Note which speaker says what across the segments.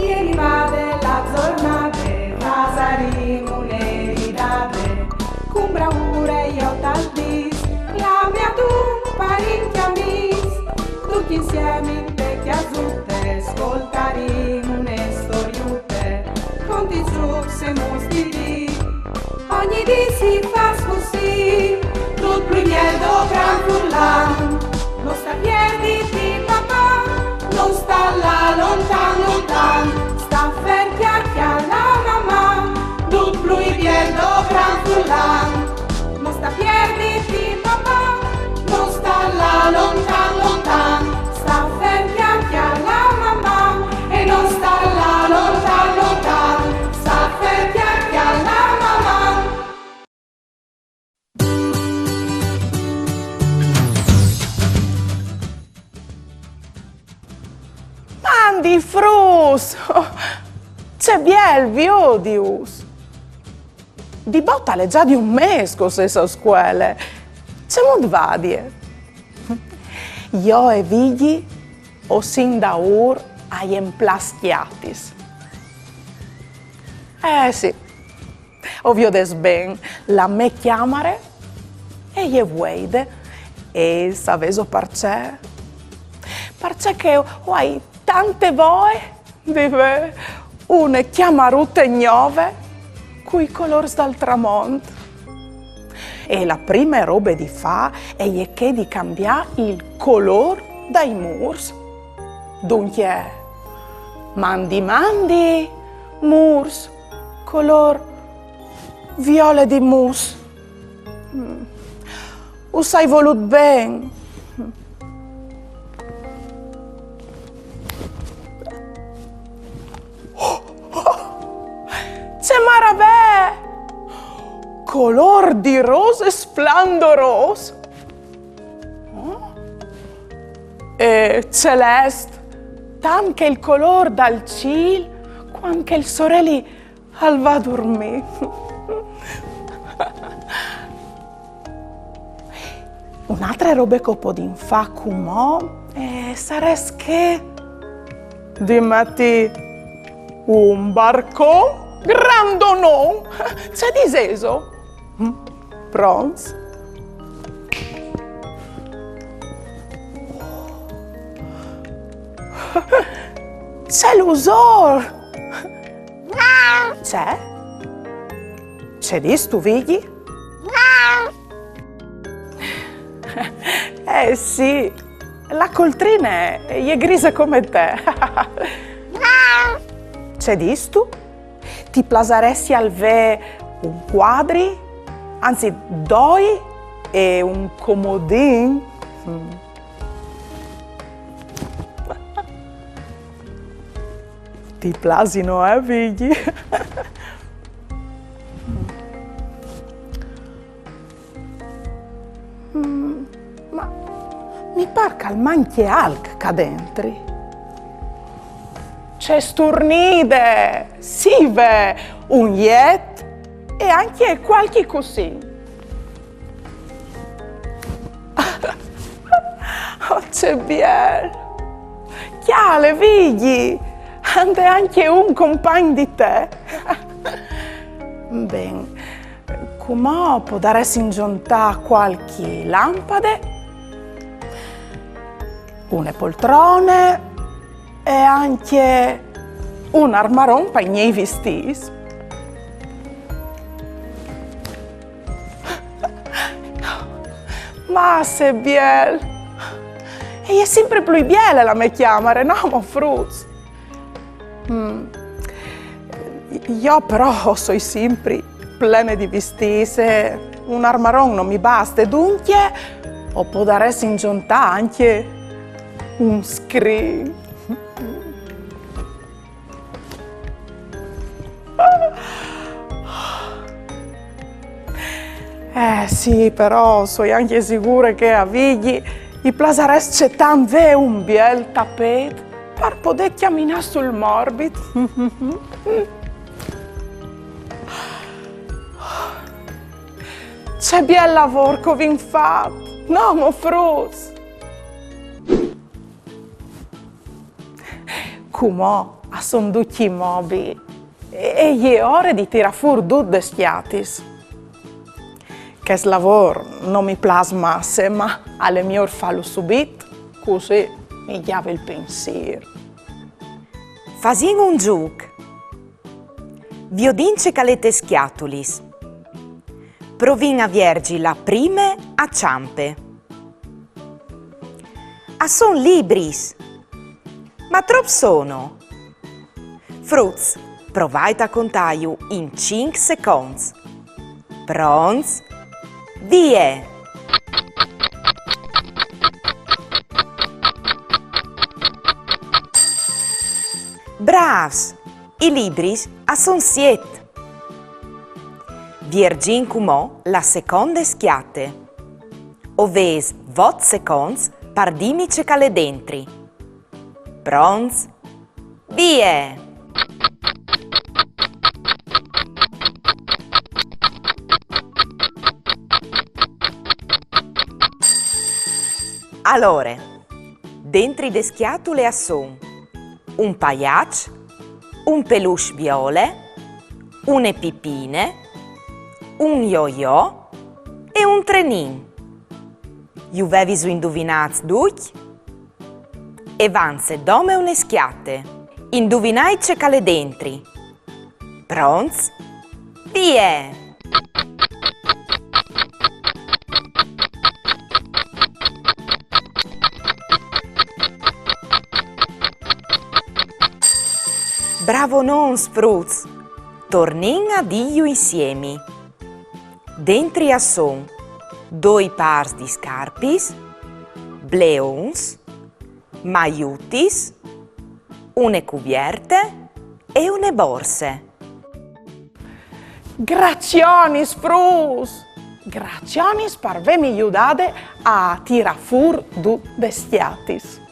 Speaker 1: Ieri vade la giornata, pasaremo un'eridate, con bravura io tal dis, la mia tu parenti amici, tutti insieme in te chiasutte, ascoltaremo une storiute, conti truc se mostri, ogni dì si fa così, tutto più lieto gran furlan, non sta piedi di papà, non sta là lontan lontan, sta fermi alla mamma, tutto più lieto gran furlan, non sta piedi di papà, non sta là lontan lontan, sta fermi alla mamma e non sta là lontan lontan, sta fermi alla mamma.
Speaker 2: Mandi frus! C'è biel viodius! Di bottale già di un mese con queste scuole. C'è mod vadie. Io e vigli o sin da ur ai emplastiatis. Sì, ovvio des ben, la me chiamare e je vuede e saveso parce che hai tante voe vive une chiamarute gnove cui colors dal tramonto. E la prima roba di fa è che di cambiare il color dai murs. Dunque, mandi, murs, color viola di mus. Usai volut ben. C'è maravè! Color di rose splendoros. E celeste, tanto il color dal ciel, quanto il sorelli al va a dormire. Un'altra roba che può fa come sarebbe che di metti un barco grandonon, c'è diseso, bronze. C'è l'usor. C'è di stu vigli? Sì, la coltrina è grisa come te. C'è di stu? Ti plasaresti al ve un quadri, anzi doi e un comodin. Ti plasino, figli? Ma mi par che al manchi alc ca dentri. C'è sturnide, sive, un iet e anche qualche così. Oh, c'è biel! Chiale, vigli! Ande anche un compagno di te. Ben, come può darsi in giunta qualche lampade, une poltrone e anche un armaron per i miei vestiti. Ma se biel! E è sempre più biele la mia chiamare, no, mo fruz? Io però sono sempre plena di vestiti, un armaron non mi basta, dunque o può darsi in giunta anche un screen. Sì, però sono anche sicura che a vigli i plasares c'è tanto un bel tappeto per poter camminare sul morbido. C'è bel lavoro che vi fatto, no, mo frus? come sono tutti mobili e è ora di tirare fuori tutti le schiatis. Che lavoro non mi plasma, ma alle mie fallo subito, così mi chiave il pensiero.
Speaker 3: Fasin un gioco. Vi odince calete schiatulis. Provin a viergi la prime a ciampe. A son libris. Ma trop sono. Fruz, provate a contaiu in 5 secondi. Pronts? Vie! Bravs! I libris a son 7. Viergin cumò la seconda schiate. Oves 20 secondi par dimice cale dentri. Pronts? Vie! Allora, dentro le schiatule son un pagliaccio, un peluche viole, une pipine, un yo-yo e un trenin. Juvevi su indovinats duc? E vanze dome une schiate. Indovinai ce cale dentri. Pronts? Vie! Bravo non, Spruz! Tornin a diu insieme. Dentri a son 2 pars di scarpis, bleons, maiutis, une cuvierte e une borse.
Speaker 2: Gracionis, Frus! Gracionis per avermi aiutate a tirare fuori due bestiatis.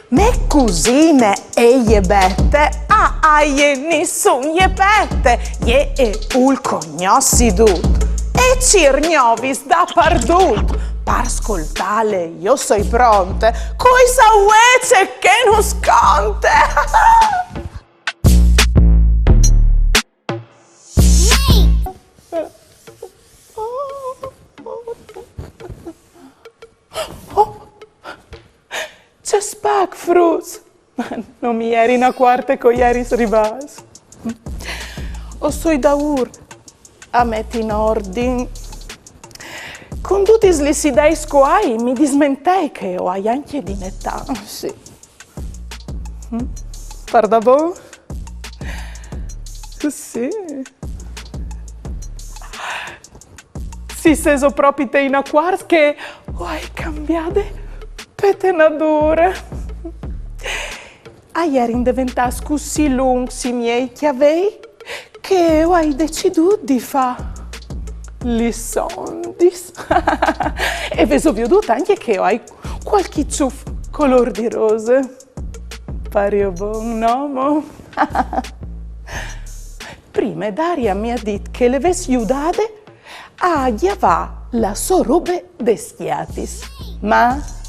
Speaker 2: Me cusine e iebette, aie nessun iebette, ie e ul cognossi tut, e cirgnovis da pardut. Per ascoltare io soi pronte, coi sauece che non sconte. C'è spag, Frus! Non mi eri una quarta con ieri ribas. O soi da a metti in ordine. Con tutti gli sidei scoai mi dismentei che ho anche di età, sì. Parda bon? Sì. Si seso proprio te in acquars che hai cambiate petenadore. Ieri diventato così lungo i miei chiavei che hai deciso di fare li sondis. E vedo veduto anche che hai qualche ciuff color di rose. Pare buon nome. Prima Daria mi ha detto che le avessi aiutate a chiavare la sua roba de schiatis. Ma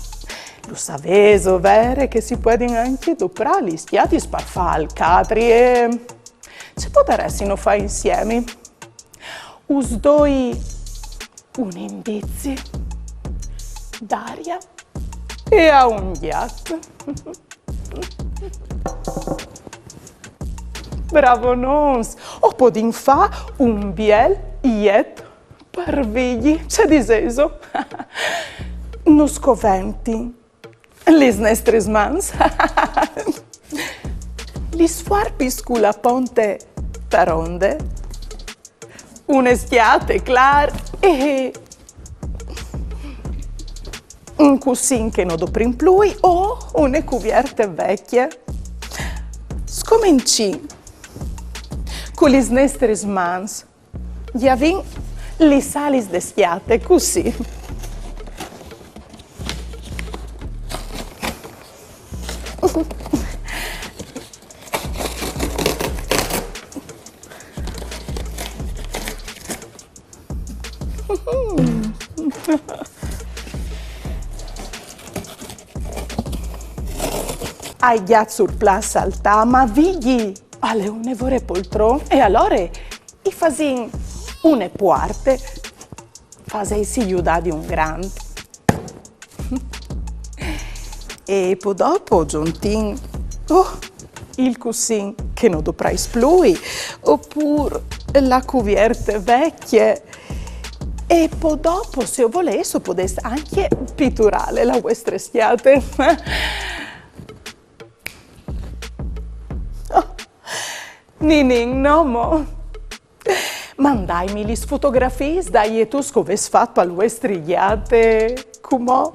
Speaker 2: lo sapevo, vero, che si possono anche doprare gli schiatis per fare il catri e ci potressimo fare insieme. Us doi un indizio. Daria e a un ghiaccio. Bravo nons! O podin fa un biel iet per vigli, c'è diseso. Non scoventi. Lis nostres mans. Lis farpis cu la ponte taronde. Un'eschiate clar e un cussin che non doprin plui o une cuvierte vecchie. Scominci con lis nostres mans. Giavin li salis d'eschiate così. Hai già sul place alta, ma vigli alle un'evore poltron e allora i fasin une puarte, fasei si aiuta di un grande. E poi dopo giuntin il cussin che non dovrai splui, oppure la cuvierte vecchie. E poi dopo, se volessi, potessi anche pitturare la vostra estate. Ninin, no mo. Mandaimi le fotografie dai tu scoves fatto al vostro iate. Come?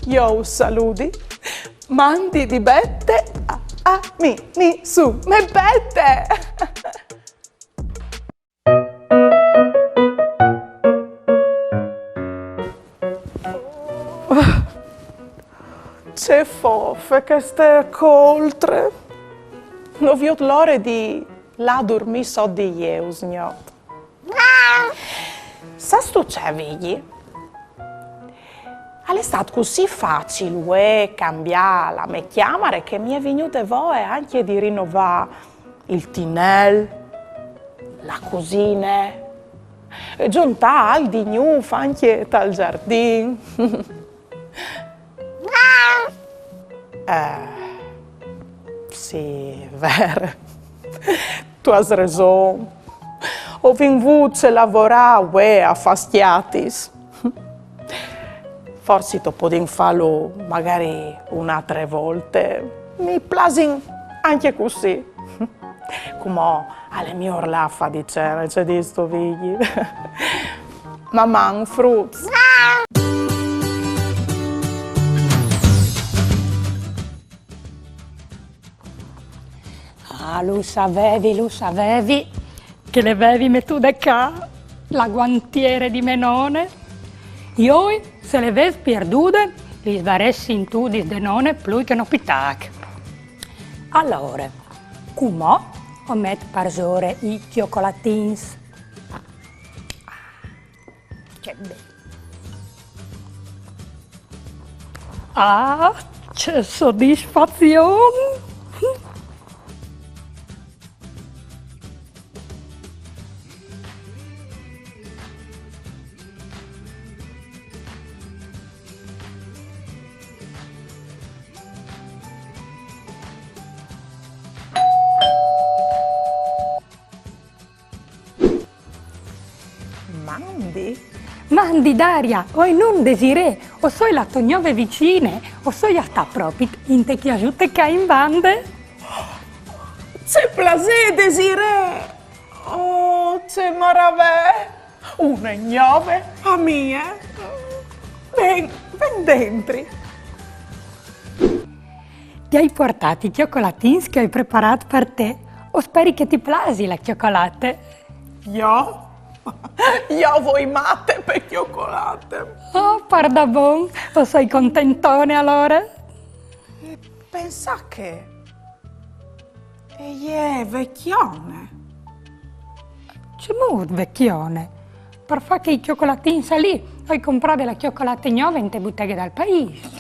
Speaker 2: Io saluti. Mandi di bette a mi su me bette. C'è foffe che ste coltre. Non vi ho l'ora di là dormire so di io, signor. Sa sto c'è, vigli? È stato così facile cambiare la mia chiamare che mi è venuta voglia anche di rinnovare il tinel, la cucina, e giuntare al di nuovo anche dal giardino. Sì, vero. Tu hai ragione. Ho venuto a lavorare a fastiatis. Forse dopo di farlo magari un'altra volta. Mi piace anche così. Come alle mie orlaffa di cena, c'è di sto figli. Mamma, un frutto.
Speaker 4: Ah, lo sapevi che le avevi mettuto da qua, la guantiere di Menone. Io, se le avevi perdute, li svaressi in tu di denone più che no pitac. Allora, come ho messo parsore i cioccolatins? Che bello! Ah, c'è soddisfazione! Mandi Daria, o non Desiree, o soi la tognove vicine, o soi a sta proprio in te chiagiute che in bande.
Speaker 2: C'è piacere, Desiree. Oh, c'è maravè. Una gnove a mia. Ven dentro.
Speaker 4: Ti hai portato i cioccolatins che hai preparato per te, o speri che ti plasi la cioccolate?
Speaker 2: Io? Io voi matte per cioccolate.
Speaker 4: Oh, parda bon, o sei contentone allora?
Speaker 2: Pensa che è vecchione.
Speaker 4: C'è molto vecchione. Per fare che i cioccolatini salì, hai comprato la cioccolata nuova in te botteghe dal paese.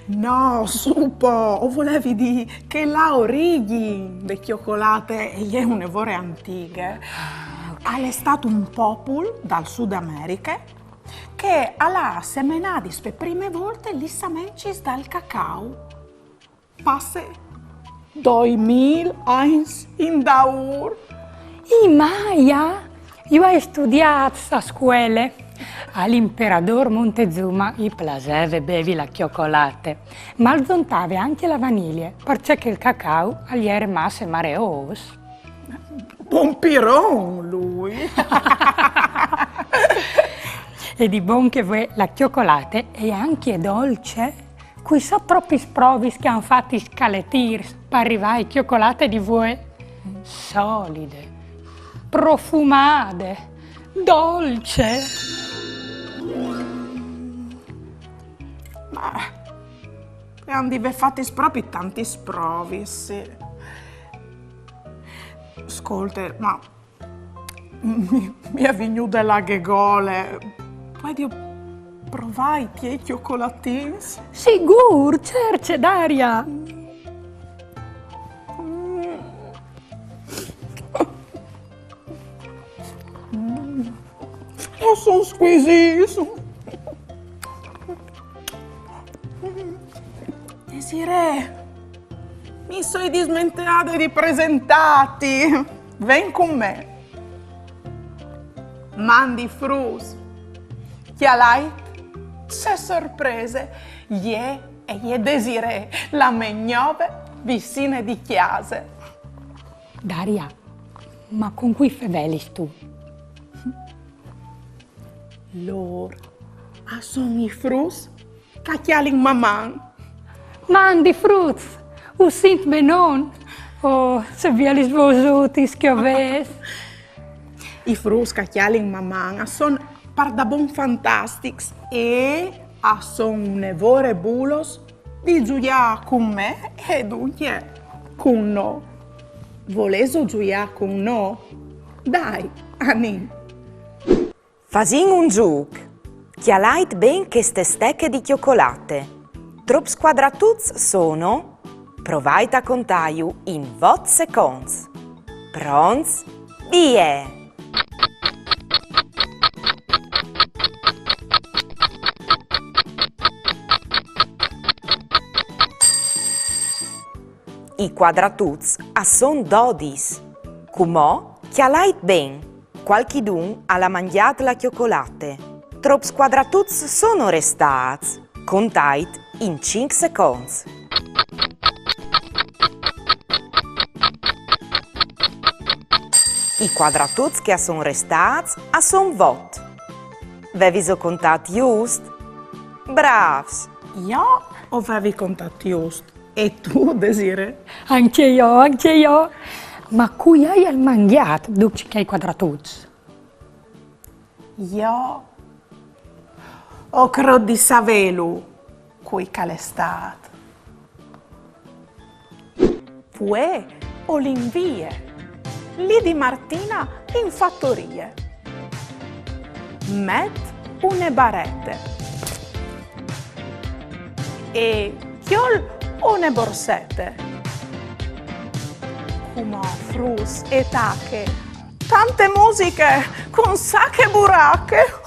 Speaker 2: No, supo, o volevi dire che la origine delle cioccolate è un'evore antica. È stato un popolo dal Sud America che ha semenato per prime volte gli sementi dal cacao. Passe 2000 anni in daur.
Speaker 4: I Maya? Io ho studiato a scuola. All'imperador Montezuma gli piaceva bevi la cioccolata, ma zontava anche la vaniglia, perché il cacao gli era masse mareos.
Speaker 2: Buon piron lui!
Speaker 4: E di buon che vuoi la cioccolata è anche dolce. Qui sono troppi sprovi che hanno fatto scaletir per arrivare a cioccolate di voi solide, profumate, dolce.
Speaker 2: Ma hanno fatti proprio tanti sprovi, sì. Ascolta, ma mi è venuta la gole. provai tie chiocolatins?
Speaker 4: Sigur, cerce, Daria.
Speaker 2: Sono squisiti. Desiree, mi sono dismentata di presentati. Ven con me. Mandi frus. Chi lei? C'è sorprese. Ie e ie Desiree, la megnove vicine di chiase.
Speaker 4: Daria, ma con cui fevelis tu?
Speaker 2: Lor, a son i frus, cacchialin maman.
Speaker 4: Mandi fruz, u sint benon. Oh, se vielis vosutis che oves.
Speaker 2: I frus cacchialin maman, a son pardabon fantastics e a son nevore bulos di giuia con me e dunque con no. Voleso giuia con no? Dai, Anin.
Speaker 3: Fasin un giuc. Chi ha lait ben queste stecche di cioccolate. Trop squadratuts sono. Provait a contaiu in 8 seconds. Pronts? Vie! I quadratuts a son 12. Cumò chi ha lait ben. Qualchidun alla mangiat la cioccolate. Trop squadratuts sono restats. Contait in 5 seconds. I quadratuts che son restats a son vot. Veviso contat just? Bravs!
Speaker 2: Io avevi contato just. E tu, Desiree?
Speaker 4: Anche io. Ma cui hai al mangiat, duci che hai quadratuts?
Speaker 2: Io ho credo di savelu cui calestat. Fue o l'invie, lì di Martina in fattorie. Met une barette. E chiol une borsette. Come frus e tacche, tante musiche con sacche buracche.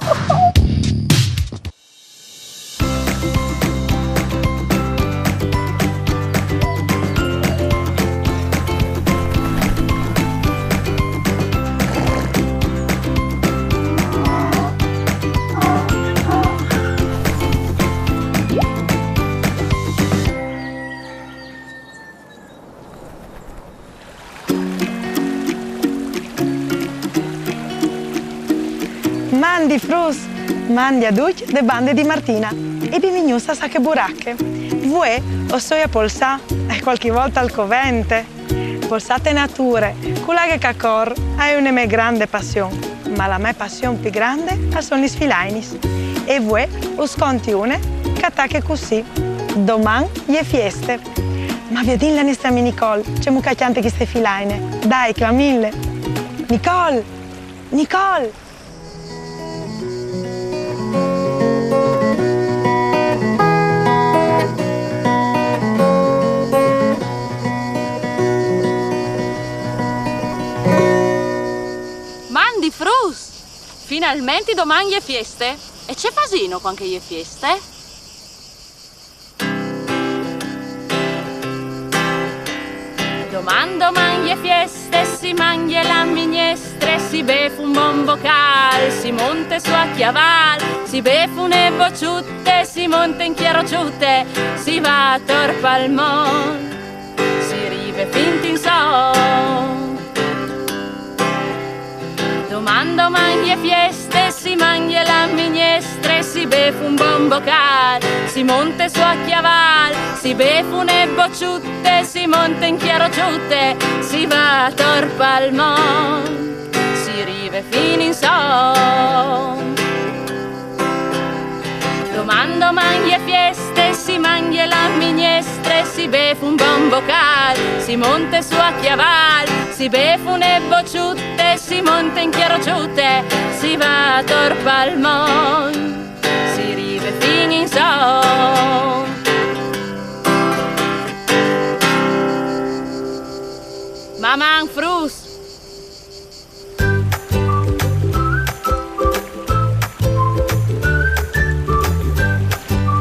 Speaker 5: Mandi frus, mandi a duc de bande di Martina e bimignusta sa che buracche. Vue o soia polsà e qualche volta al covente. Polsate nature, culaghe cacor, hai una me grande passione, ma la mia passione più grande sono gli sfilainis. E vue o sconti une, catacche così, doman e fieste. Ma vi din la nostra amica Nicole, c'è mucca chiante che ste filaine. Dai, che a mille. Nicole! Nicole!
Speaker 6: Mandi frus! Finalmente domani è fieste? E c'è fasino quando è fieste? Domani è fieste, si mangia la minestre, si befu un buon bocal, si monte su a chiaval, si befu une bocciutte, si monta in chiarociute, si va a Torpalmon, si rive finti in son. Domani è fieste, si mangia la minestre, si befu un buon bocal, si monte su a chiaval, si befu une bocciutte, si monta in chiarociute, si va a Torpalmon, si rive fino in son. Domani è fieste, si mangia la minestre, si befu un buon bocal, si monte su a chiaval, si befu une bocciutte, si monta in chiarociute, si va a Torpalmon, si rive fin in son. Maman frus.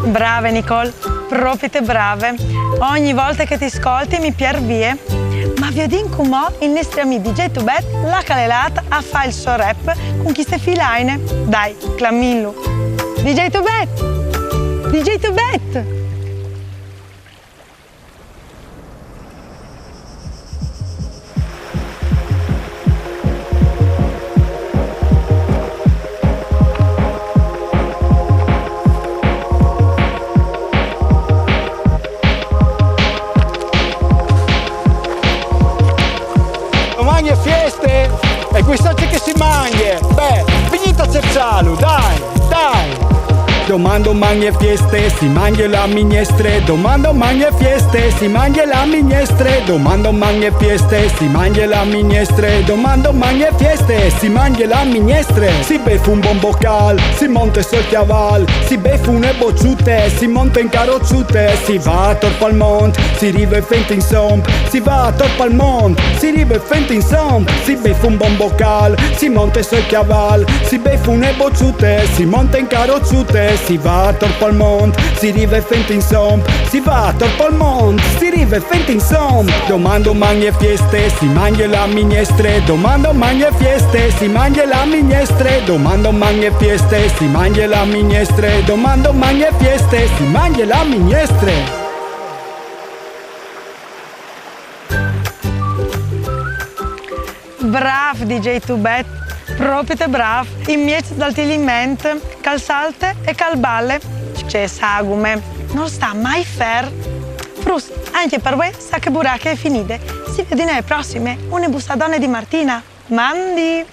Speaker 5: Brave Nicole, proprio te brave. Ogni volta che ti ascolti mi piervie. Ma vi dico mo il nostro amico DJ Tubet la calelata a fare il suo rap con queste filaine. Dai, clamillo. DJ Tubet! DJ Tubet!
Speaker 7: Mangia feste e quest'oggi che si mangia, beh, finita a cercialo, dai, dai. Domando mangia fieste, si mangia la minestre. Domando mangia fieste, si mangia la minestre. Domando mangia fieste, si mangia la minestre. Domando mangia fieste, si mangia la minestre. Si beffa un buon bocal, si monta sul caval. Si beffa une bocciute, si monta in carrocciute. Si va a Torpo al Mont, si rive fente in somp. Si va a Torpo al Mont, si rive fente in somp. Si beffa un buon bocal, si monta sul caval. Si beffa une bocciute, si monta in carrocciute. Si va a Torpo al Mont, si rive fente in somp. Si va a Torpo al Mont, si rive fente in somp. Domando mangia fieste, si mangia la minestre. Domando mangia fieste, si mangia la minestre. Domando mangia fieste, si mangia la minestre. Domando mangia fieste, si mangia la minestre.
Speaker 5: Brav DJ Tubet, proprio te brav. Invece dal tiliment, calzalte e calballe, c'è sagume. Non sta mai fer. Frus, anche per voi sa che buracche è finite. Si vede nelle prossime, una bussadone di Martina. Mandi!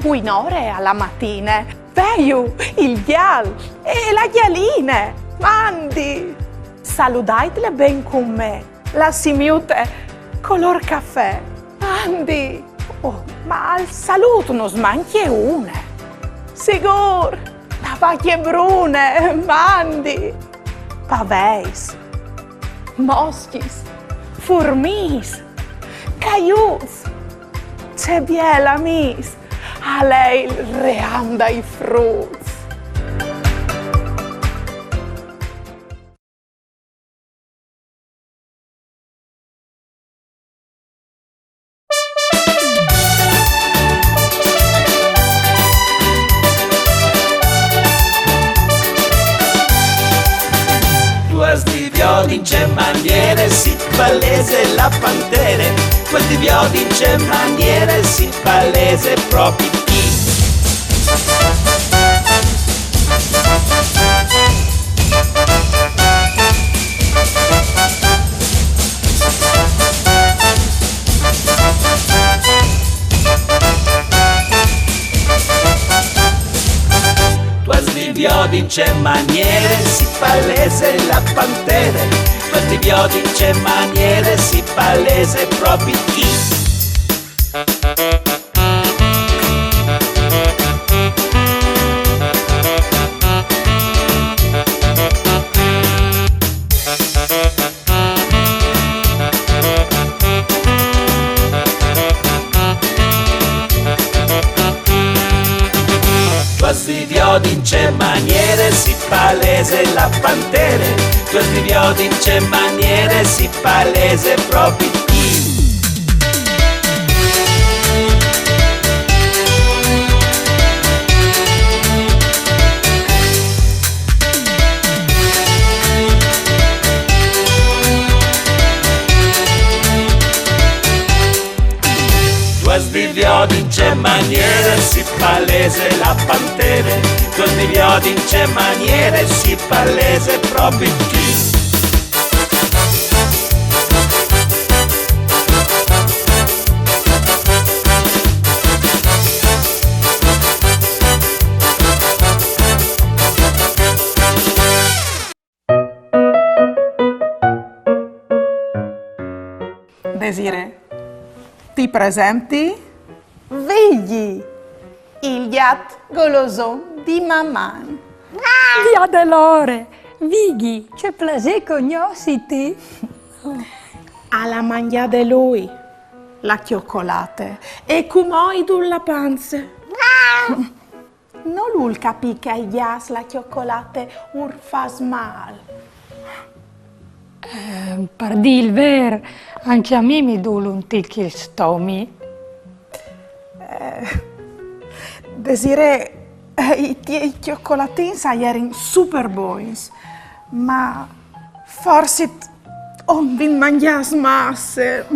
Speaker 2: Buon'ore alla mattina, veio il ghial e la ghialine, mandi. Salutaitele ben con me, la simiute color caffè, mandi. Oh, ma al saluto non smanchi una. Sigur, la vacchie brune, mandi. Paveis, moschis, furmis, caiuts, c'è biela mis. A lei il reanda i frutti.
Speaker 8: Questi viodi in c'è maniere, si palese la pantere. Questi viodi in c'è maniere, si palese proprio chi. Questi viodi in c'è maniere, si palese la pantere. Questi viodi in c'è maniere, si palese proprio chi. Questi viodi in c'è maniere, si palese la pantere. Questi viodi in c'è maniere, si palese proprio chi. Questi viodi in c'è maniere, si palese la pantere, con di viodi in c'è maniere, si palese proprio chi.
Speaker 2: Desiree, ti presenti? Vigli, il gat goloso di mamma.
Speaker 4: Via Delore, Vighi, c'è piacere conosciti?
Speaker 2: Alla mangia di lui, la cioccolate e come la panza. Non lui capì che ias la cioccolate urfas mal.
Speaker 4: Per dire il vero, anche a me mi duole un ticchio il stomi.
Speaker 2: Desiree, i cioccolatini erano super buoni, ma forse non vi mangias masse.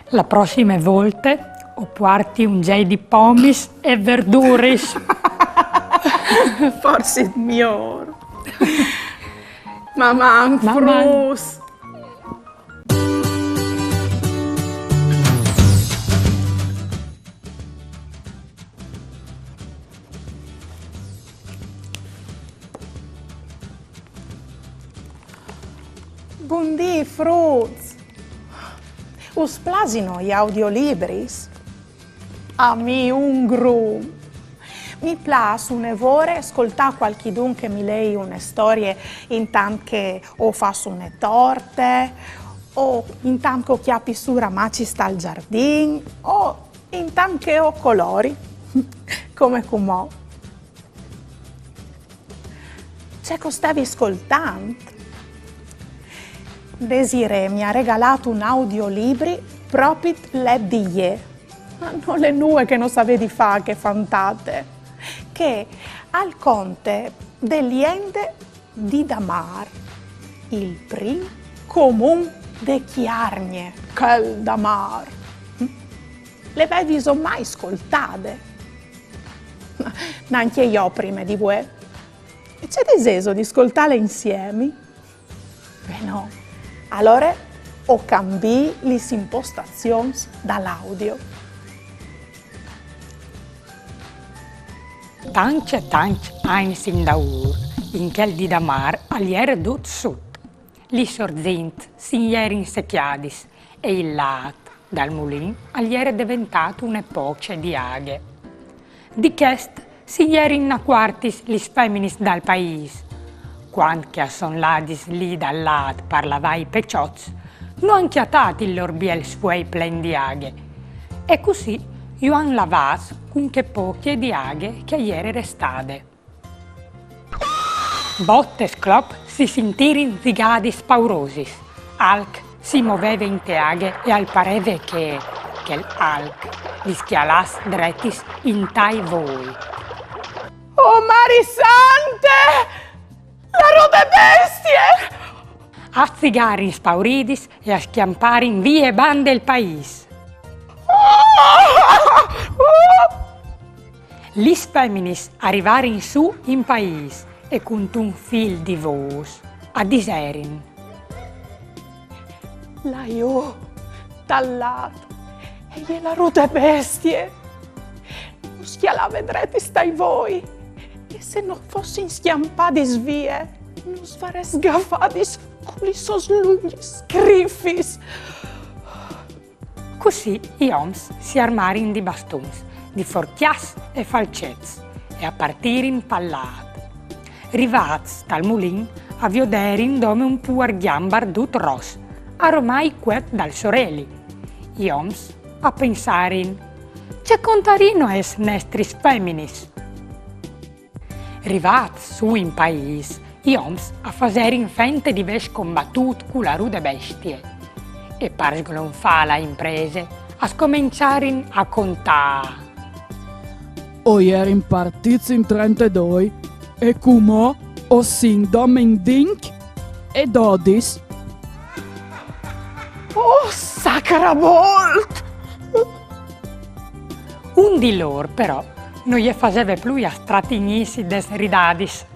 Speaker 4: La prossima volta o porti un gel di pommes e verduris.
Speaker 2: Forse migliore. Mamma, frus. Buondì, fruz. Us plasino gli audiolibris? A me un gru. Mi piace un'evore ascoltare qualchidun che mi lei una storia intanto che o faccio une torte, o intanto che chiappi su ramaci sta al giardino, o intanto che ho colori, come comò. C'è costavi ascoltando? Desiree mi ha regalato un audiolibri proprio le die, non le nue che non sapevi fare, che fantate, che al conte dell'Iende di Damar, il prim comune de Chiarnie, quel Damar. Le avevi mai ascoltate? Neanche io prima di voi. E c'è deciso di ascoltarle insieme? Beh no. Allora ho cambiato le impostazioni dall'audio.
Speaker 4: Tanche eins in daur, in quel di Damar, aliere dut sud. Li sorzint, signeri insecchiadis, e il lat, dal mulin, aliere diventato un'epoca di aghe. Di chest, signeri innaquartis lis feminis dal pais. Quando che son ladis lì dal lat parlavai pecioz, non chiatati il lor biel suoi plen di aghe. E così io han lavas con che poche di aghe che ieri restate. Botte sclop si sentirin zigadis paurosis. Alc si muoveva in te aghe e al pareve che l'alc li schialas drettis in tai voi.
Speaker 2: Oh Marisante! La rode bestie!
Speaker 4: A zigari spauridis e a schiampare in vie bande il pais. Lis feminis arrivare in su in pais e con un fil di vos a diserin.
Speaker 2: La io tallato e gliela rode bestie. Non schiala vedrete stai voi. E se non fossi schiampati svie, non svare sgafadis con i soslugli scriffis.
Speaker 4: Così i oms si armarin di bastons, di forchias e falcets, e a partirin pallat. Rivats dal mulin a vioderin dome un puer ghiambar dut ros, aromai quet dal soreli. I oms a pensarin, c'è contarino es nestris feminis. Rivats su in pais, i oms a faserin fente di ves combattut cu la rude bestie. E per sglonfare la imprese, a scominciarin a contare.
Speaker 9: O erin partiti in 32 e come o sin domen dink e dodis.
Speaker 2: Oh, sacra volt!
Speaker 4: Un di loro, però, non gli faceva più a stratignissi des ridadis.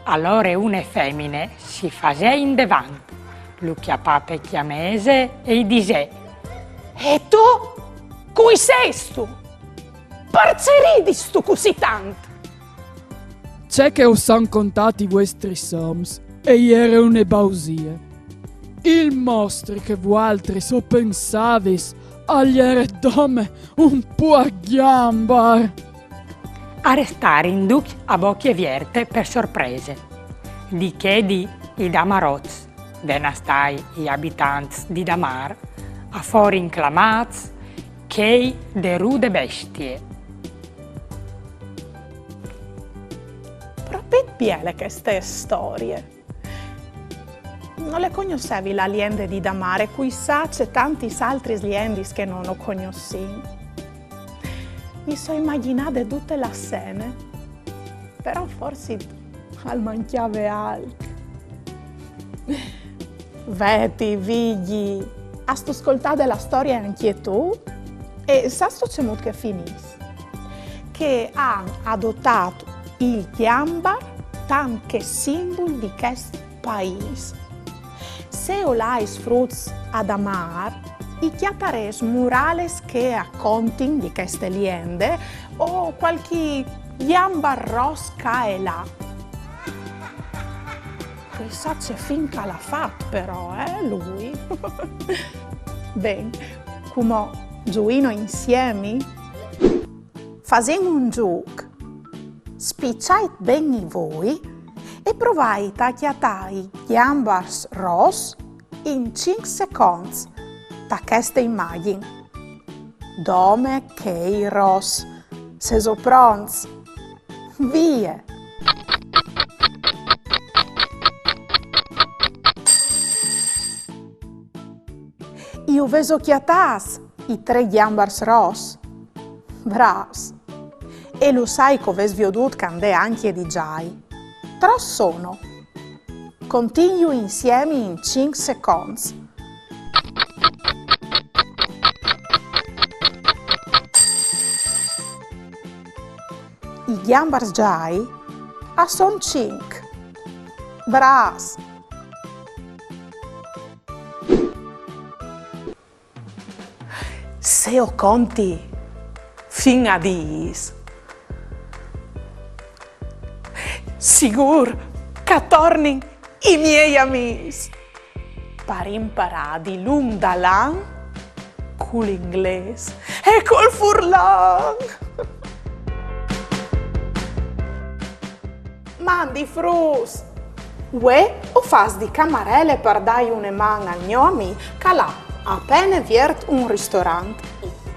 Speaker 4: Allora una femmine si faceva in davanti, lo chiappava chiamese e gli diceva:
Speaker 2: E tu? Cui sei tu? Perché ridi tu così tanto?
Speaker 9: C'è che ho san contati i vostri soms e ieri une bausie. Il mostri che voi altri so pensavis agli eredome un po' a ghiambar.
Speaker 4: A restare in duc a bocche vierte per sorprese. Di che di i damaroz, denastai gli abitanti di Damar, a fuori inclamats, che de rude bestie.
Speaker 2: Proprio belle queste storie. Non le conoscevi la liende di Damare, qui sa c'è tanti altri liendi che non ho conosciuto. Mi so immaginate tutte le scene, però forse al manchiave altro. Vedi, vigli, hast ascoltato la storia anche tu? E sasto c'è molto che finis, che hanno adottato il Ghiambar tanto simbolo di questo paese. Se olais fruts ad amar, i chiatares murales che raccontin di queste liende o qualche Ghiambar rosca e là. Chissà c'è finca l'ha fatto però, lui? Ben, come gioino insieme? Facendo un gioco. Spicciate bene voi e provate a chiattare i Ghiambars ros in 5 secondi da questa immagine. Dome che i ros, se so pronti, via! Io veso chiattas i 3 Ghiambars ros. Bravs! E lo sai che ves vedut candè anche di giai. Tre sono. Continuo insieme in 5 secondi. I Ghiambars giai a son 5. Bras. Se o conti fin a 10. Sigur che torni i miei amici per imparare di lung da lang con l'inglese e col furlan. Mandi frus, ue o fas di camarelle per dare una mano al mio amico che l'ha appena viert un ristorante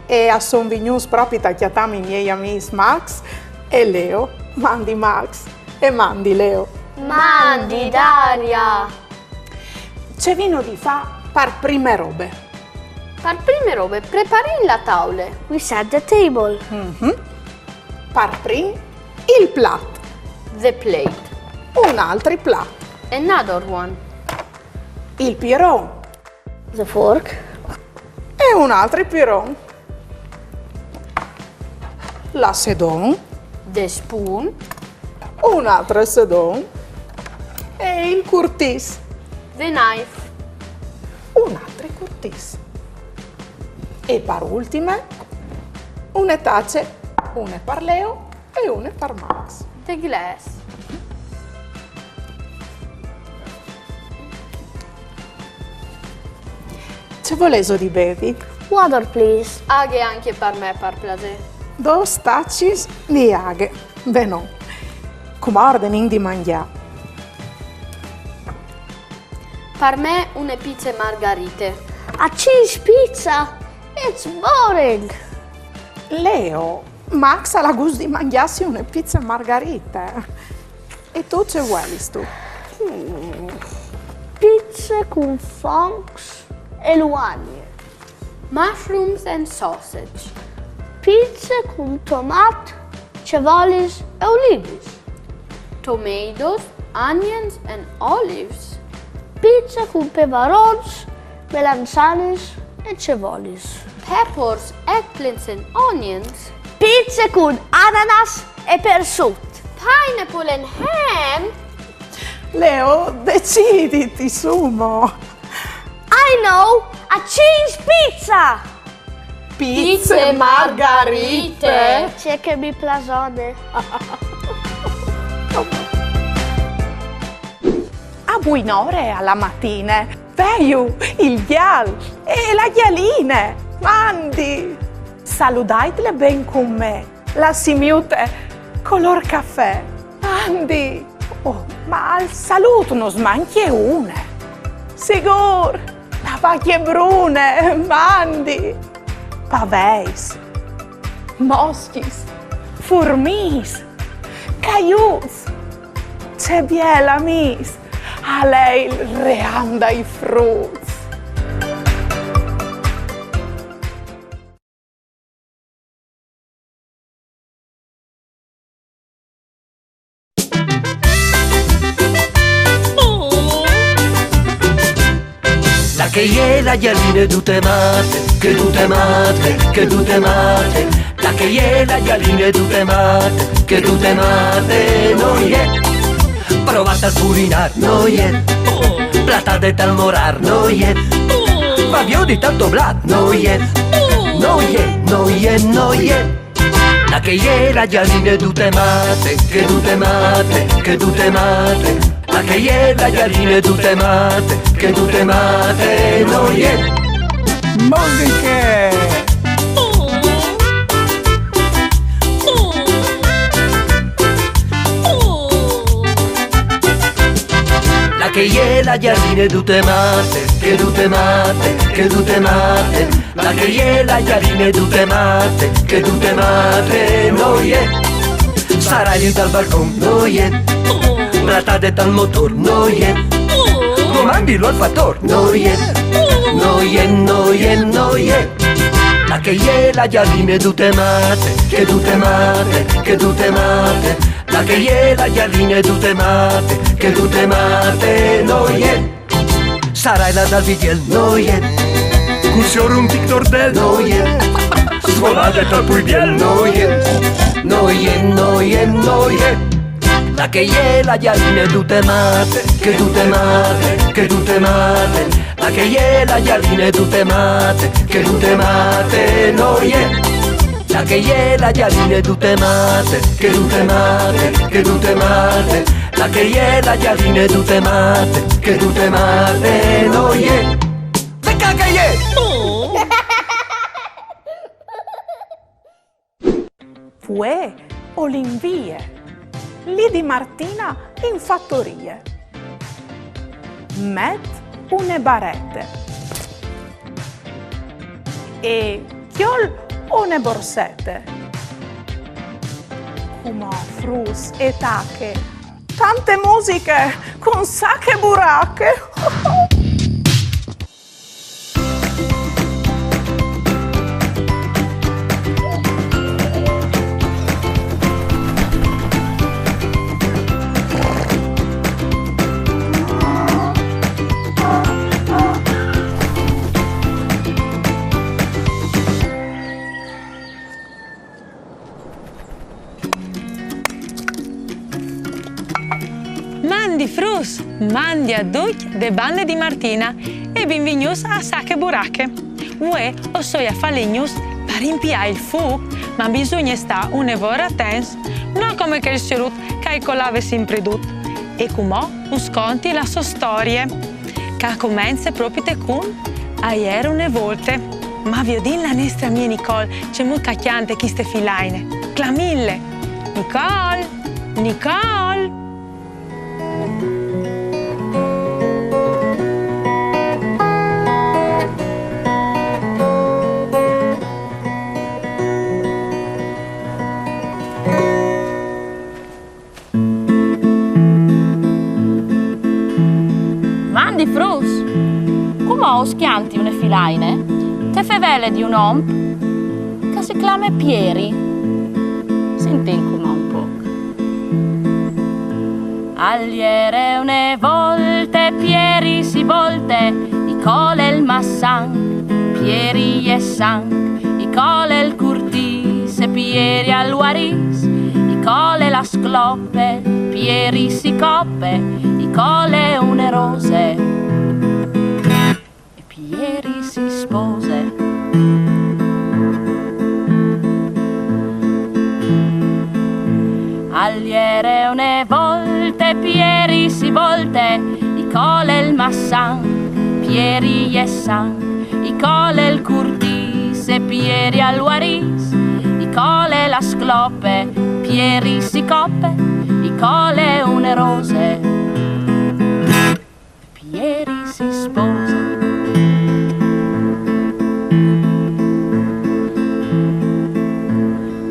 Speaker 2: e a son venuti proprio a chiattare i miei amici Max e Leo. Mandi Max. E mandi Leo.
Speaker 10: Mandi Daria.
Speaker 2: C'è vino di fa per prime robe.
Speaker 10: Per prime robe prepari la tavola. We set the table.
Speaker 2: Per primo il piatto.
Speaker 10: The plate.
Speaker 2: Un altro piatto.
Speaker 10: Another one.
Speaker 2: Il piron.
Speaker 10: The fork.
Speaker 2: E un altro piron. La sedon.
Speaker 10: The spoon.
Speaker 2: Un altro sedon e il curtis.
Speaker 10: The knife.
Speaker 2: Un altro curtis. E per ultime, una tazze, una per Leo e una per Max.
Speaker 10: The glass.
Speaker 2: C'è voleso di bevi?
Speaker 10: Water please. Aghe anche per me per piacere.
Speaker 2: 2 tazze di aghe. Beh no. Come ordine di mangiare.
Speaker 10: Per me una pizza margherite.
Speaker 11: A cheese pizza? It's boring.
Speaker 2: Leo, Max ha la gusto di mangiarsi una pizza margherita. E tu ce vuoi tu?
Speaker 11: Pizza con funks e luani.
Speaker 10: Mushrooms and sausage.
Speaker 11: Pizza con tomate, cevallis e olives.
Speaker 10: Tomatoes, onions and olives.
Speaker 11: pizza con peperons, melanzanes e cebollis.
Speaker 10: Peppers, eggplants and onions.
Speaker 11: Pizza con ananas e prosciutto.
Speaker 10: Pineapple and ham.
Speaker 2: Leo, deciditi, Sumo.
Speaker 11: I know, a cheese pizza!
Speaker 2: Pizze margherite.
Speaker 11: C'è che mi plasone.
Speaker 2: A buon'ore alla mattina, veio il ghial e la ghialine. Mandi, salutatele ben con me. La simiute color caffè. Mandi. Oh, ma al saluto non smanchi una. Sigur, la pacchie brune, mandi. Paveis, moschis, furmis, caiuts, c'è biela mis, a lei il reanda i frutti.
Speaker 8: La che è la ghialine tutte mate, che tutte mate, che tutte mate. La che è la ghialine tutte mate, che tutte mate, noi è. Provate al furinar, noi è. Platate tal morar, noi è. Fabio di tanto blat, noi è. Noi è, noi è, noi è. La che è la ghialine tutte mate, che tutte mate, che tutte mate. La che è la ghialine tutte mate, che tutte mate, noi è.
Speaker 7: Musiche!
Speaker 8: La che è la ghialine tutte mate, che tutte mate, che tutte mate. La che è la ghialine tutte mate, che tutte mate, noi è. Sarai dal balcone, noi è. Platate dal motor, noi è. Comandilo al fattor, noi è. Noi è, noi è, noi è. La che è la ghialine tutte mate, che tutte mate, che tutte mate. La che è la ghialine tutte mate, che tutte mate, noi è. Sarai la dal vidiel, noi è. Cursior un tic tordel, noi è. Svolate tal puibiel, noi è. Noi è, noi è, noi è. La che è la ghialine tutte mate, che tutte mate, che tutte mate. La che è la ghialine tutte mate, che tutte mate, noi è. La che è la ghialine tutte mate, che tutte mate, che tutte mate. La che è la ghialine tutte mate, che tutte mate, noi è. Becca che è!
Speaker 2: Fue o l'invie, lì di Martina in fattorie. Met une barette. E chiol une borsette. Come frus e tacche, tante musiche con sacche e buracche.
Speaker 5: Mandi frus, mandi a duc de bande di Martina e benvenuti a Sacche Buracche. Ue o sono a falegnos per rimpiare il fu, ma bisogna stare un'ora attenti, non come che il sirut che colave sempre tutto. E come us conti la sua storia, che comincia proprio con ieri une volte. Ma vi ho detto la nostra mia Nicole, c'è molto cacchiante queste filaine. Clamille! Nicole! Nicole!
Speaker 6: Mandi frus, come ho schianti une filaine, te fevele di un om che si chiama Pieri. Senti come un po'. Agliere une volte Pieri si si volte, i cole il massan, Pieri e San, i cole il curtis e Pieri al Waris, i cole la scloppe, Pieri si coppe, i cole une rose, e Pieri si spose. Agliere une volte, Pieri si volte, i cole il massan, Pieri e San, i cole il curtis e Pieri al Waris, i cole la scloppe, Pieri si coppe, i cole une rose, e Pieri si sposa.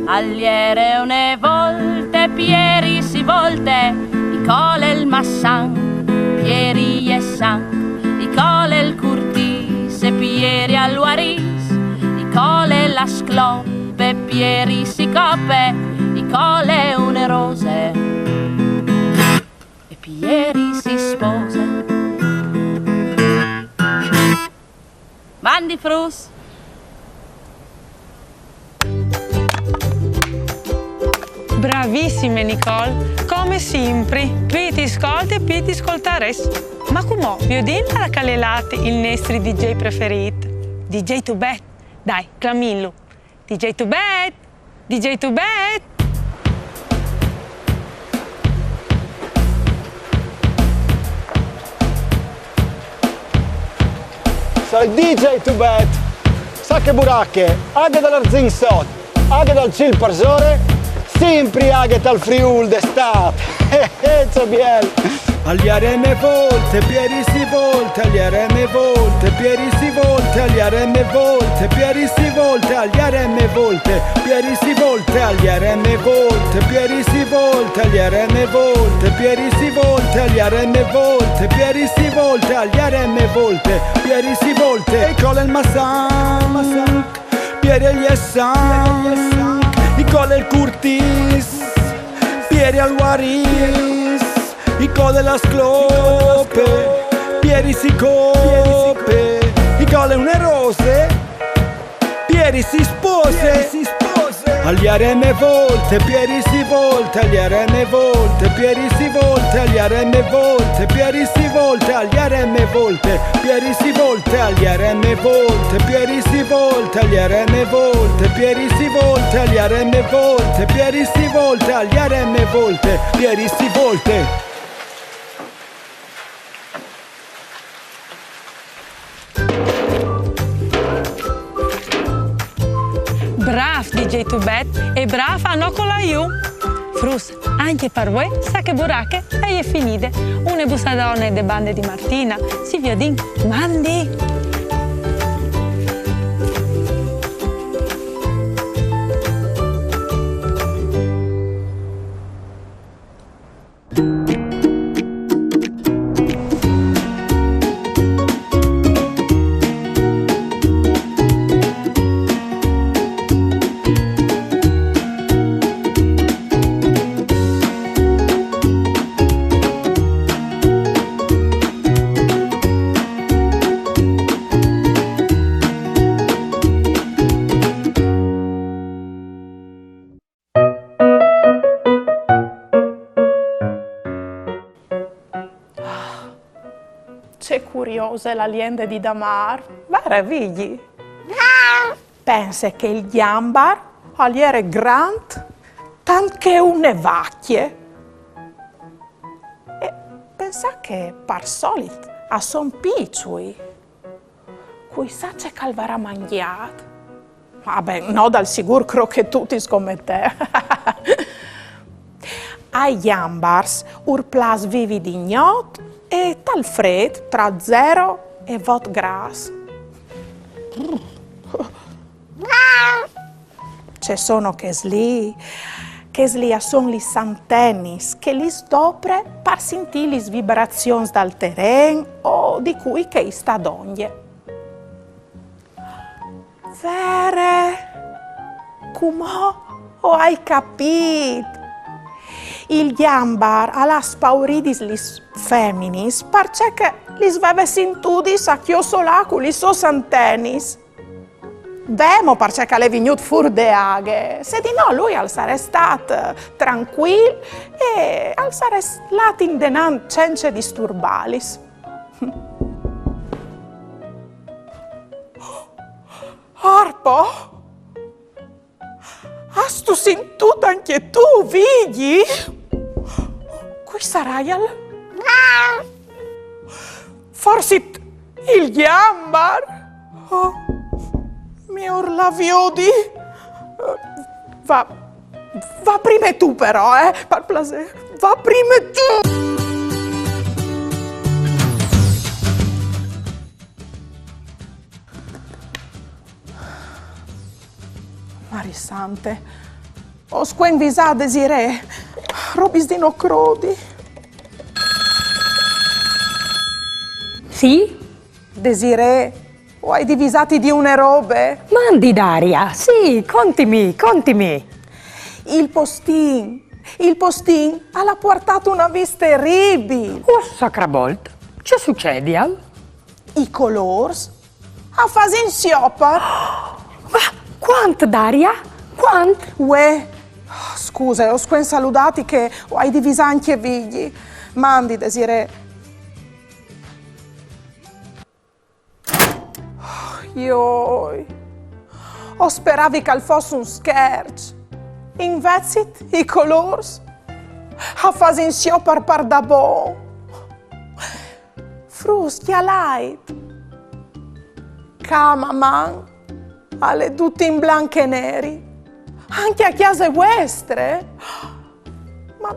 Speaker 6: Agliere une volte, Pieri si volte, i cole il massan, Pieri e San, i cole il curtis e Pieri al Waris, i cole la scloppe, Pieri si coppe, i cole une rose, e Pieri si sposa. Mandi frus.
Speaker 5: Bravissime Nicole, come sempre, più ti ascolti e più ti ascoltares. Ma come vi la calelate il nostro DJ preferito? DJ Tubet, dai, clamillo. DJ Tubet, DJ Tubet.
Speaker 7: Sei DJ Tubet, sacche buracche, aghe dall'Arzinsot, aghe dal Cil Parsore, sempre aghe dal Friul d'estate. C'è bien. Agli RM volte, Pieri si volte, agli RM volte, Pieri si volte, agli RM volte, Pieri si volte, agli RM volte, Pieri si volte, agli RM volte, Pieri si volte, agli RM volte, Pieri si volte, agli RM volte, Pieri si volte, agli RM volte, Pieri si volte, e cola il Massan, Pieri e gli Essan, i cola il Curtis, Pieri al Waris, i cole la sclope, Pieri si coppe, i cole une rose, Pieri si spose, agli RM volte, Pieri si volte, agli RM volte, Pieri si volte, agli RM volte, Pieri si volte, agli RM volte, Pieri si volte, agli RM volte, Pieri si volte, agli RM volte, Pieri si volte, agli RM volte, Pieri si volte, agli RM volte, Pieri si volte.
Speaker 5: Brav DJ Tubet e brav a Nocola You. Frus, anche per voi, sacche buracche e è finite. Une bussadone de bande di Martina, si viodin, mandi.
Speaker 2: C'è curiosa la lienda di Damar, meravigli. Pensa che il Jambar era grande, tanche une vacchie. E pensa che par solito a son picciui, cui sa c'è calvarà mangiato. Vabbè, no, dal sicuro credo che tutti scommettere. Ai Jambars urplas vivi di gnot e tal fred tra 0 e 8 gras. Ci sono che sli a son li santennis che li stopre par sentire le vibrazioni dal terreno o di cui che sta d'oglie. Vere, come ho hai capito? il gambar alla spauridis lis feminis, parce che lis veves intudis a chiossolaculi sos antenis. Vemo parce che le vignut fur de aghe, se di no lui al sare stat tranquil e al sare latin denan cence disturbalis. Arpo? Hast tu sentito anche tu, vedi? Qui sarai al... Forse il gambar? Oh, mi urlaviodi? Va prima tu però, per piacere. Va prima tu! Marisante, ho squenvisà desiré, robis di no crodi.
Speaker 4: Sì?
Speaker 2: Desiré, o hai divisati di une robe?
Speaker 4: Mandi Daria, sì, contimi.
Speaker 2: Il postin ha portato una vis terribile.
Speaker 4: Oh, sacrabolt, che succede al?
Speaker 2: I colors a fasin siopar.
Speaker 4: Quant, Daria? Quant?
Speaker 2: Uè, scusa, ho squen salutati che hai diviso anche vigli. Mandi, Desiree. Io ho speravi che fosse un scherzo. Invece i colors a fasin siopar par da bo. Frustia light. Camaman. Alle tutte in bianco e neri, anche a chiese vostre. Ma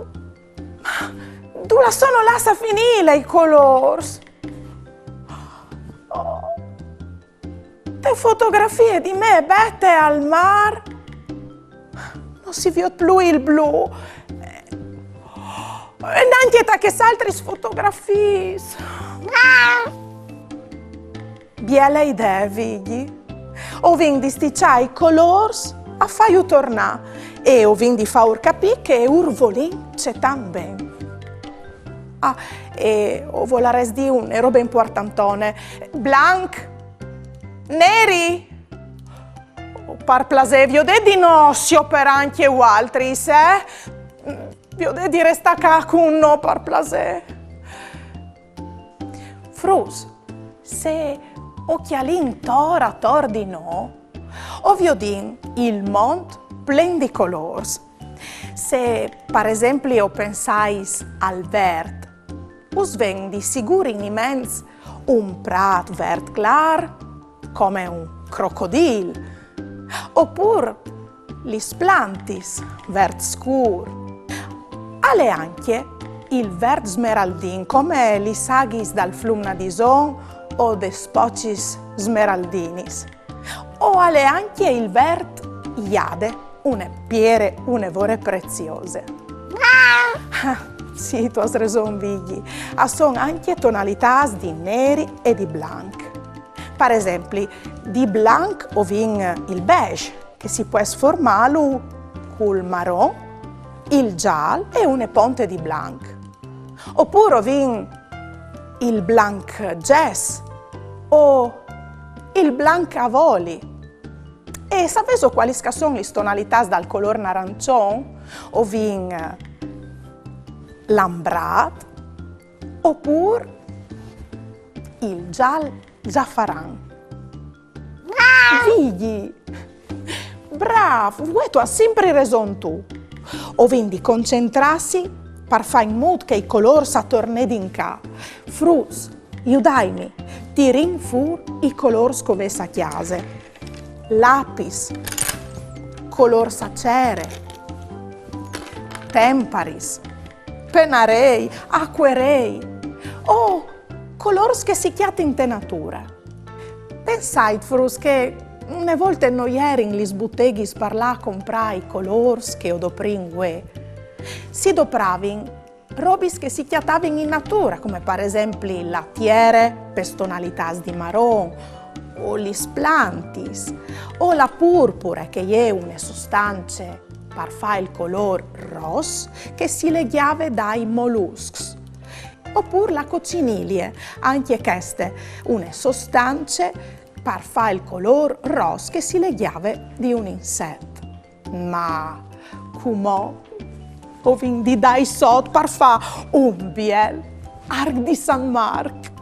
Speaker 2: tu la sono lascia finire i colors. Oh. Le fotografie di me bette al mar, non si vede più il blu. E neanche da che altri fotografie. Biele idee, vedi? O vindi sticciare i colors a fai tornare e o vindi faur capì che urvolin c'è tan ben. Ah, e o volares di un roba importantone. Blanc, neri, o par plasevio de di no si opera anche u altri, Vio de di resta ca con no par plase. Frus, se occhialin tora di no, ovvio din il mont plen di colors. Se per esempio pensais al vert, us ven di sicuro in immens un prat vert clar come un crocodil, oppure lis plantis vert scur. Ale anche il vert smeraldin come li sagis dal flumna di son o de spocis smeraldinis, o ale anche il vert iade, une piere, une vore preziose. Sì, tu has raison, Vigli. Son anche tonalità di neri e di blanc. Per esempio, di blanc o vin il beige, che si può sformarlo col marron, il giallo e une ponte di blanc. Oppure vin il blanc jazz o il blanc a voli. E sapete quali sono le tonalità dal colore arancione? O vin l'ambrat oppure il giallo zaffaran. Vigli! Bravo! Tu hai sempre ragione tu. O vindi concentrarsi per fare in modo che i colori si tornino in ca. Frus, aiutami, tirin fu i colori scovessa a chiase. Lapis, color sacere, temparis, penarei, acquerei o colori che si chiate in tenatura. Pensai, Frus, che una volta noi erin gli sbutteghis per là comprare i colori che ho doprin ue. Si dopravin robis che si chiatavin in natura, come per esempio lattiere, pestonalità di marron, o gli splantis, o la purpura, che è una sostanza per fare il colore rosso che si legava dai molluschi. Oppure la cocciniglia, anche queste, una sostanze per fare il colore rosso che si legava di un insetto. Ma come ho vinto dai sotto per fare un bel arc di San Marco.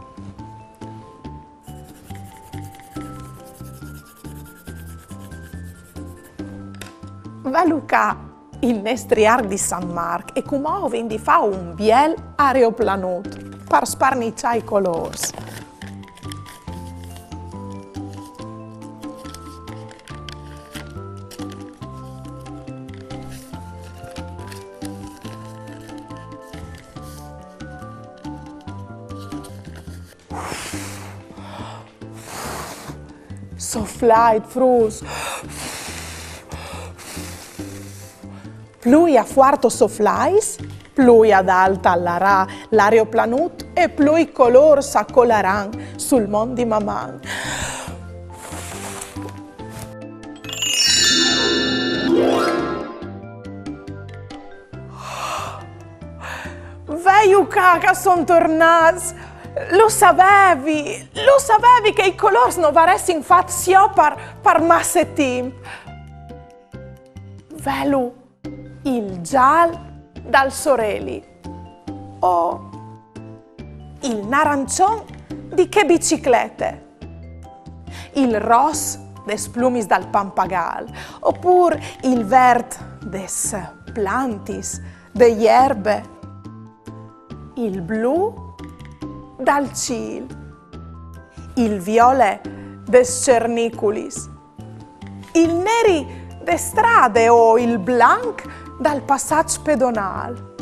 Speaker 2: Valuca il nostro arc di San Marco e come ho vinto fare un bel aeroplanut per sparniciare i colori. Sofflate, frus. Più a quarto sofflais, più ad alta allarà l'aeroplanut e più i colori s'accoleranno sul mondo di mamma. Veiuca che son tornati! Lo sapevi che i colori non varessero fatti solo per massa tempo. Velu il giallo dal sorelli o il narancione di che biciclette, il rosso des plumis dal pampagal oppure il verde des plantis, degli erbe, il blu dal ciel, il viola des cerniculis, il neri de strade o il blanc dal passaggio pedonale.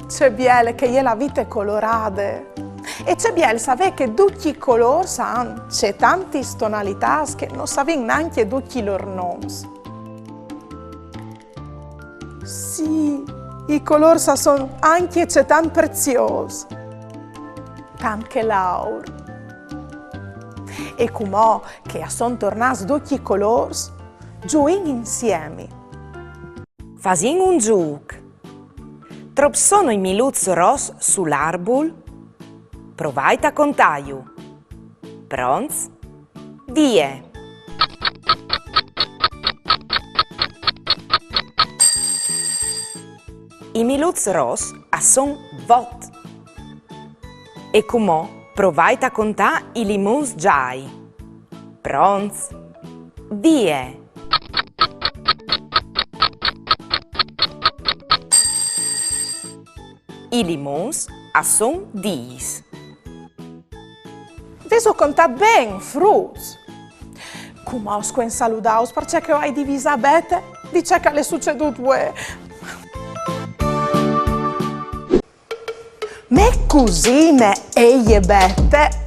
Speaker 2: C'è biele che è la vita colorata e c'è biele sapere che tutti i colori hanno, c'è tante tonalità che non sappiamo neanche tutti i loro nomi. Sì, i colori sono anche c'è tanto preziosi, tanto laur. E come che sono tornati tutti i colori, gioin insieme.
Speaker 3: Fasin un gioco. Trop sono i miluz ros sull'arbol? Provate a contare. Pronti? Die. I miluz ros son vot. E come provate a contare i limons giai. Pronti? Die. I limons son 10.
Speaker 2: Adesso contate bene, frutti. Come ho salutato perché ho diviso bene, dice che le succeduto due. Me cugine e gli bette,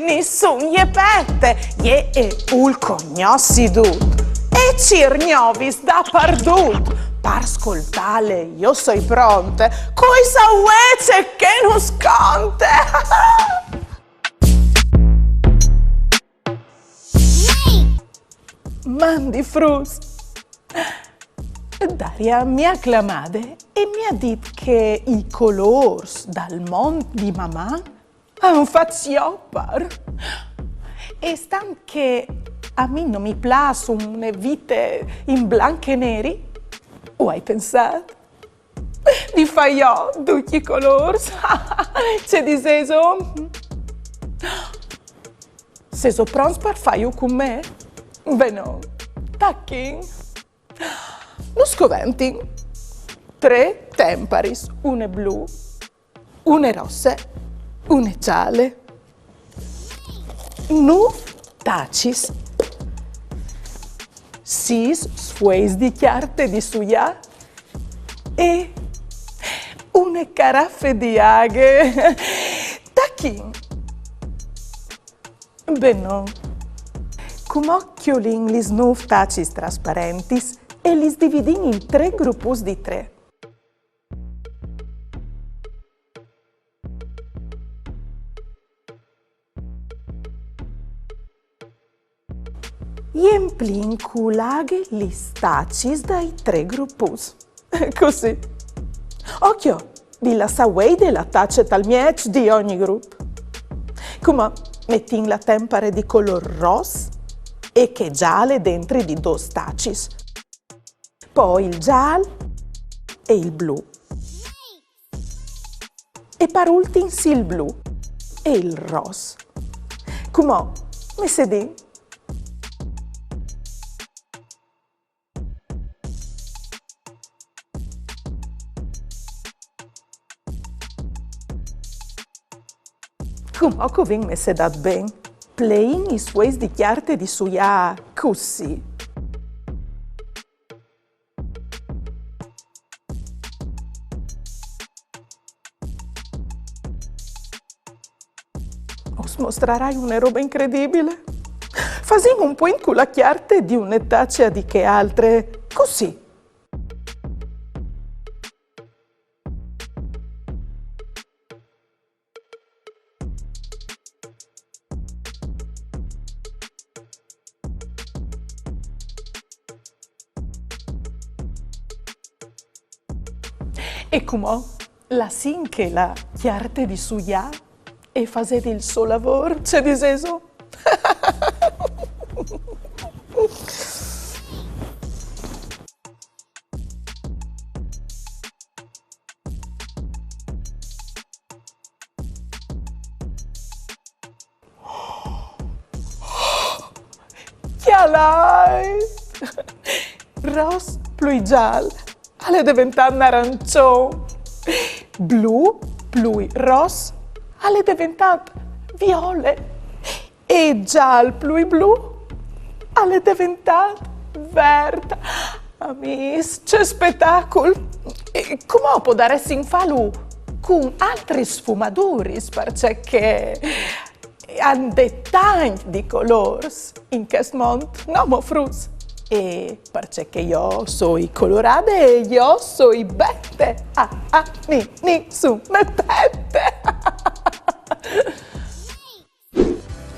Speaker 2: nessun gli bette, gli e ul cognossi tutto. E cirgnovis da pardut. Per ascoltare, io sono pronta, cosa vuoi che non sconte? Mandi frus. Daria mi ha acclamato e mi ha detto che i colori dal mondo di mamma hanno fatto sciopar. E stan che a me non mi piace una vita in bianco e neri, o hai pensato di fare io tutti i colori? C'è di seso? Sei pronto per fare io con me? Beh no, tacchi. Non scoventi. 3 temparis, una blu, una rossa, una gialle. Nu tacis. 6 sfueis di chiarte di suia e una caraffa di aghe. Tacchi. Beh no. Cum occhiolin lis 9 tacis trasparentis e lis dividin in 3 gruppus di 3. e emplin culaghe gli stacis dai 3 gruppus. Così. Occhio, di la sawei la tace tal miec di ogni gruppo. Come mettin la tempere di color ros e che gialle dentro di 2 stacis. Poi il giallo e il blu. E per ultim il blu e il ros. Come mi sedi? Come covin mi sedat ben? Playing is ways di chiarte di suia così. Os mostrerai una roba incredibile. Fasin un po' con la chiarte di un'etaccia di che altre così. E come la sin che la chiarte di suia e fazete il suo lavoro, c'è di senso? Chialai! Ros più giallo, alle diventare arancione. Blu più ros, alle diventare viole. E giallo più blu, alle diventare verde. Amis, c'è spettacolo. E come può dare in fallo con altri sfumatori, perché hanno dettagli di colori in questo mondo, no, mo frus. E perché io sono colorata e io sono bette. Su, mettete.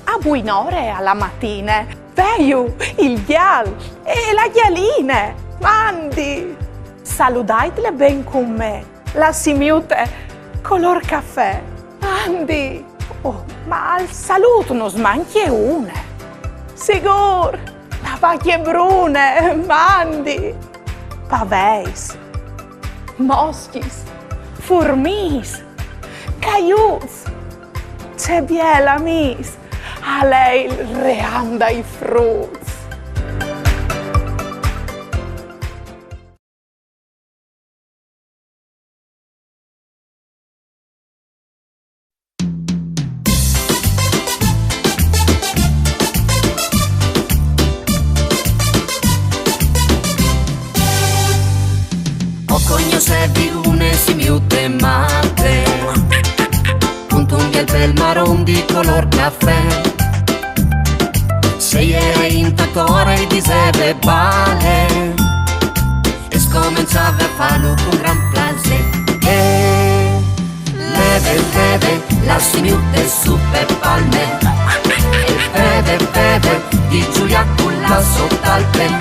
Speaker 2: A buon'ore alla mattina, veio il ghial e la ghialine, mandi. Salutatele ben con me, la simiute color caffè, mandi. Oh, ma al saluto non smanchi una. Sigur, la vacchie brune, mandi. Paveis, moschis, furmis, caiuts, c'è biela mis, a lei il reanda i frutti.
Speaker 8: Di color caffè, se era in tacore di sebe bale e scominciava a farlo con gran plaisir. E leve la simiute super palme e vede di Giulia con la sottalpe.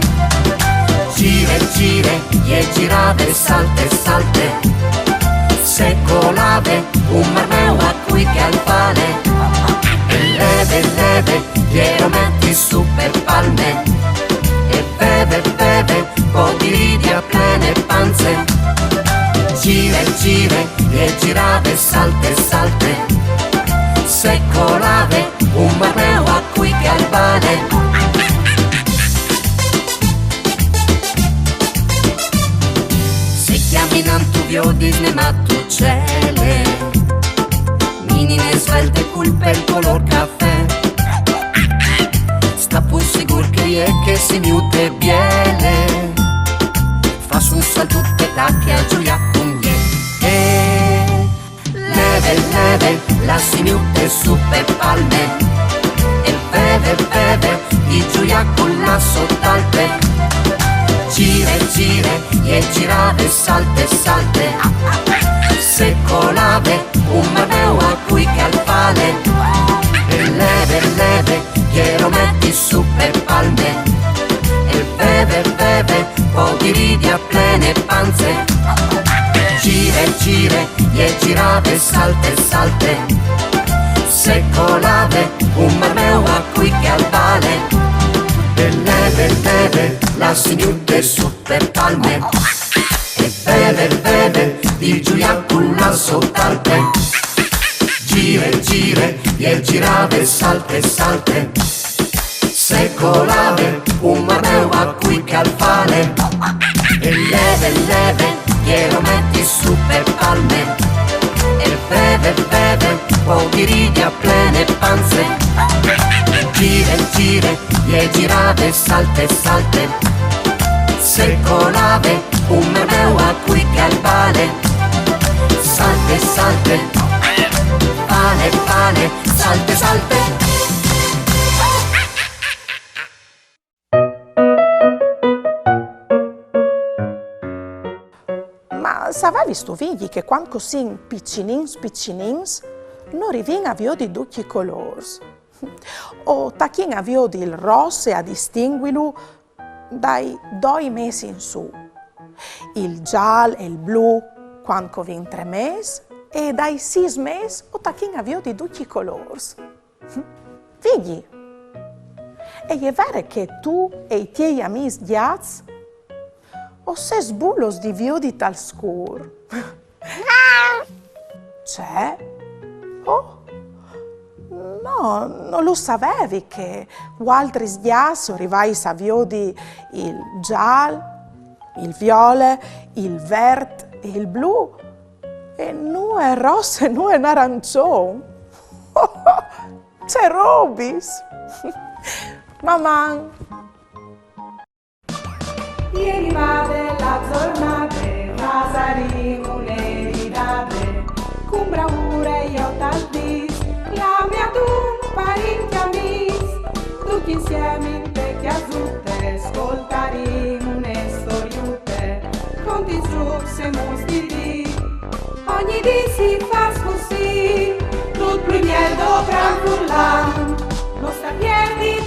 Speaker 8: Gire e girave salte se colave un marmeo a cui che al pane. E leve, glielo metti su per palme e beve, po' di ridi a plene panze. Gire e girave salte se colave un marmeo a cui che al pane. Se chiaminam tu vio Disney ma tu cele minine svelte culpe il color caffè. Sta pur sigur che è che si miute biele fa su un salto tutte tacche a Giulia con gli. E leve la si miute su per palme e beve di Giulia con la sottalpe. Gire e girave salte se colave un marmeo a cui che al pane. E leve glielo metti su per palme e girate, salte, salte. Se colave un marmeo a cui che al vale. E leve, la signute su per palme. E beve, di giuia con la sottalte. Gire, e girave, salte, salte. Se colave un marmeo a cui che al vale. E leve, glielo metti su per palme. E beve, poi di righe a plene panze. Gire, e girate, salte, salte. Se colave un marmeo a cui che al vale. Salte, salte, vale, salte, salte.
Speaker 2: Ma sapevi sto figli che quando così piccinins, non rivien a vio di tutti i colori. O tachin a vio di il rosso e a distinguilo dai 2 mesi in su. Il giallo e il blu quando vien 3 mesi e dai 6 mesi o tachin a vio di tutti i colori. Figli, e è vero che tu e i tuoi amici diaz o se sbullos di vio di tal scur? C'è? Oh? No, non lo sapevi che altri sdias arrivai a vio di il giallo, il viola, il verde e il blu e non è rosso e non è arancione. C'è Robis! Mamma!
Speaker 1: Ieri vade la giornate, Vasarino le ridate, con bravura io t'aldis, la mia tu parenti amis, tutti insieme in te chiasutte, ascoltaremo une storiute, conti giù se mostri di, ogni dì si fa così, tutto il miedo gran furlan, non sta piedi